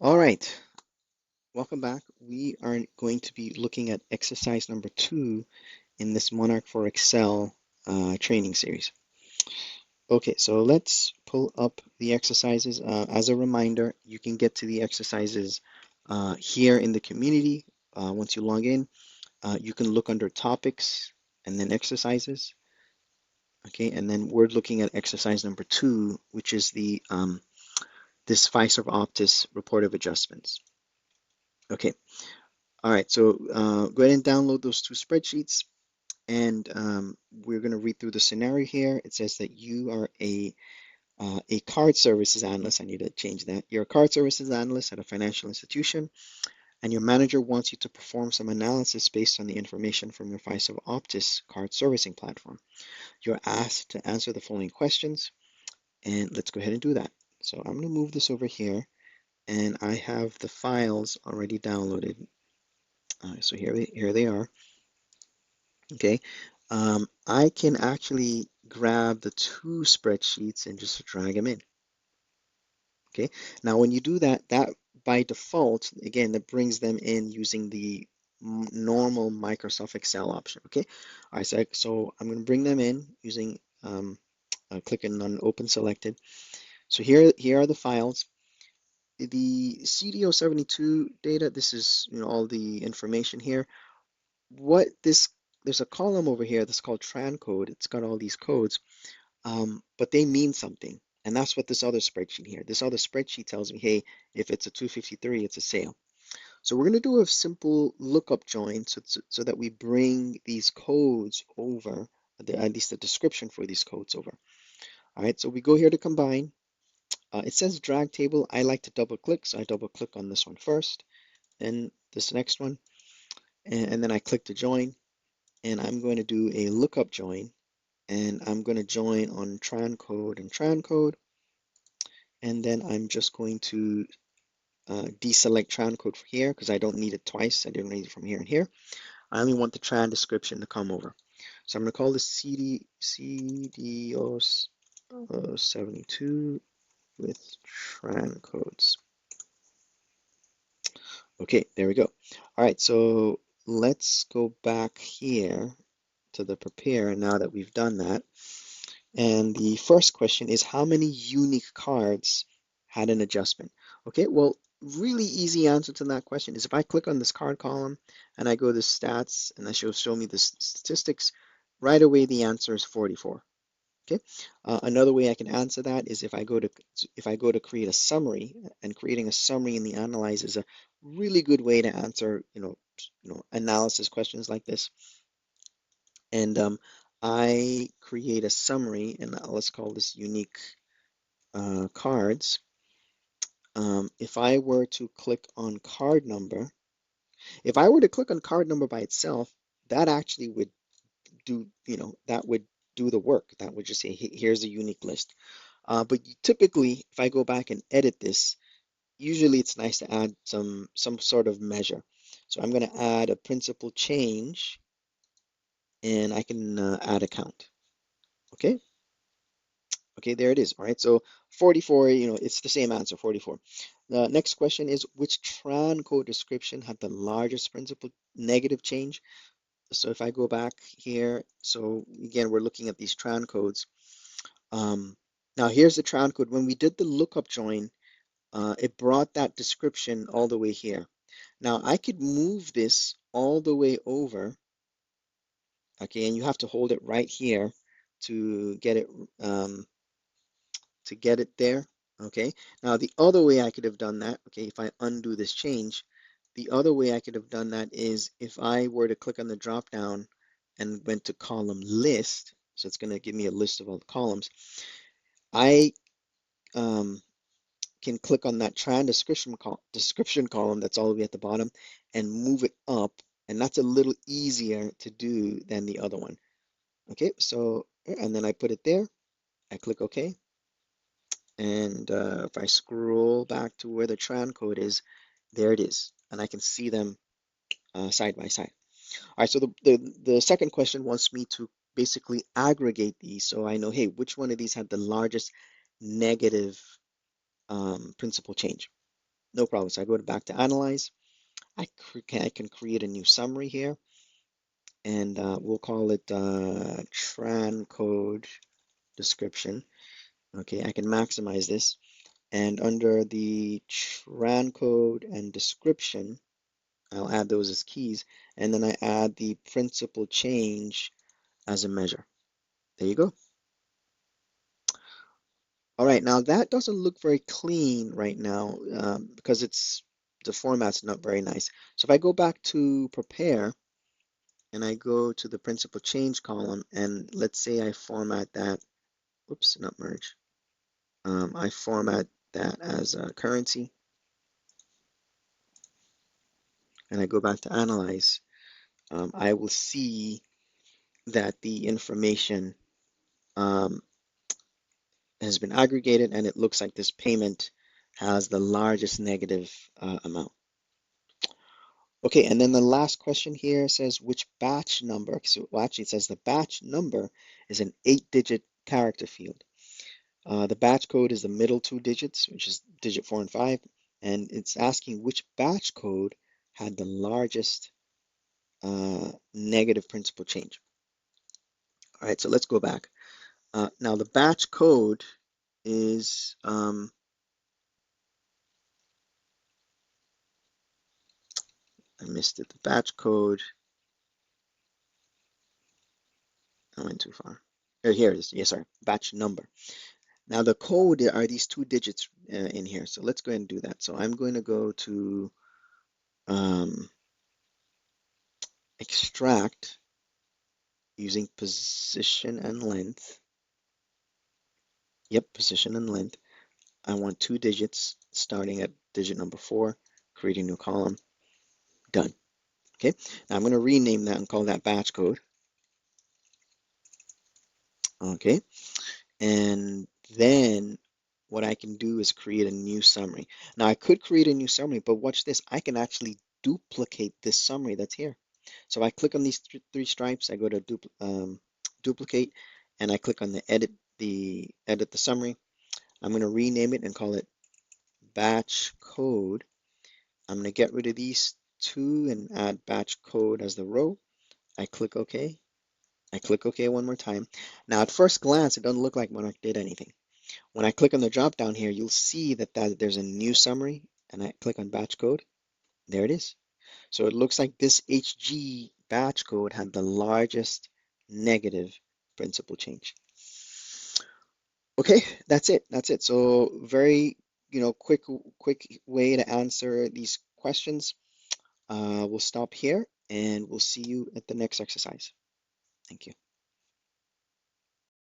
All right, welcome back. We are going to be looking at exercise number 2 in this Monarch for Excel training series. Okay, so let's pull up the exercises. As a reminder, you can get to the exercises here in the community. Once you log in, you can look under topics and then exercises. Okay, and then we're looking at exercise number 2, which is the this Fiserv Optis report of adjustments. Okay. All right, so go ahead and download those two spreadsheets, and we're going to read through the scenario here. It says that you are a card services analyst. I need to change that. You're a card services analyst at a financial institution, and your manager wants you to perform some analysis based on the information from your Fiserv Optis card servicing platform. You're asked to answer the following questions, and let's go ahead and do that. So I'm going to move this over here, and I have the files already downloaded. So here they are. Okay, I can actually grab the two spreadsheets and just drag them in. Okay, now when you do that, that by default, again, that brings them in using the normal Microsoft Excel option. Okay, all right, so I'm going to bring them in using clicking on Open Selected. So here are the files. The CDO72 data, this is all the information here. What this There's a column over here that's called tran code. It's got all these codes, but they mean something. And that's what this other spreadsheet here. This other spreadsheet tells me, hey, if it's a 253, it's a sale. So we're going to do a simple lookup join so that we bring these codes over, at least the description for these codes over. All right, so we go here to combine. It says drag table. I like to double click, so I double click on this one first, then this next one, and then I click to join. And I'm going to do a lookup join, and I'm going to join on tran code and tran code, and then I'm just going to deselect tran code from here because I don't need it twice. I don't need it from here and here. I only want the tran description to come over. So I'm going to call this CDO72 with tran codes. Okay, there we go. All right, so let's go back here to the prepare now that we've done that. And the first question is how many unique cards had an adjustment? Okay, well, really easy answer to that question is if I click on this card column and I go to stats and that show me the statistics, right away the answer is 44. Okay, another way I can answer that is if I go to create a summary, and creating a summary in the analyze is a really good way to answer analysis questions like this. And I create a summary, and let's call this unique cards. If I were to click on card number, if I were to click on card number by itself, that actually would that would do the work. That would just say, here's a unique list. But typically, if I go back and edit this, usually it's nice to add some sort of measure. So I'm going to add a principal change, and I can add a count. Okay. Okay, there it is. All right, so 44, it's the same answer, 44. The next question is which tran code description had the largest principal negative change? So if I go back here, so again, we're looking at these tran codes. Now here's the tran code. When we did the lookup join, it brought that description all the way here. Now I could move this all the way over, okay, and you have to hold it right here to get it there. Okay, now the other way I could have done that, okay, if I undo this change, the other way I could have done that is if I were to click on the drop down and went to column list, so it's going to give me a list of all the columns. I can click on that tran description column that's all the way at the bottom and move it up, and that's a little easier to do than the other one. Okay, so and then I put it there, I click OK, and if I scroll back to where the tran code is, there it is, and I can see them side by side. All right, so the second question wants me to basically aggregate these so I know, hey, which one of these had the largest negative principal change. No problem. So I go back to analyze. I can create a new summary here, and we'll call it tran code description. Okay, I can maximize this. And under the tran code and description, I'll add those as keys. And then I add the principal change as a measure. There you go. All right, now that doesn't look very clean right now because the format's not very nice. So if I go back to prepare and I go to the principal change column and let's say I format that, oops, not merge. I format that as a currency and I go back to analyze, I will see that the information um, has been aggregated and it looks like this payment has the largest negative amount. Okay, and then the last question here says which batch number. So well, actually, it says the batch number is an 8-digit character field. The batch code is the middle two digits, which is digit 4 and 5, and it's asking which batch code had the largest negative principal change. All right, so let's go back. Now the batch code is I missed it. The batch code. I went too far. Here it is. Yes, sorry. Batch number. Now the code are these two digits in here. So let's go ahead and do that. So I'm going to go to um, extract using position and length. Yep, position and length. I want two digits starting at digit number 4, creating a new column. Done. Okay. Now I'm going to rename that and call that batch code. Okay. And then what I can do is create a new summary. Now I could create a new summary, but watch this. I can actually duplicate this summary that's here. So I click on these three stripes, I go to duplicate, and I click on edit the summary. I'm going to rename it and call it batch code. I'm going to get rid of these two and add batch code as the row. I click OK. I click OK one more time. Now at first glance, it doesn't look like Monarch did anything. When I click on the drop down here, you'll see that there's a new summary and I click on batch code. There it is. So it looks like this HG batch code had the largest negative principal change. Okay, that's it. That's it. So very, quick way to answer these questions. We'll stop here and we'll see you at the next exercise. Thank you.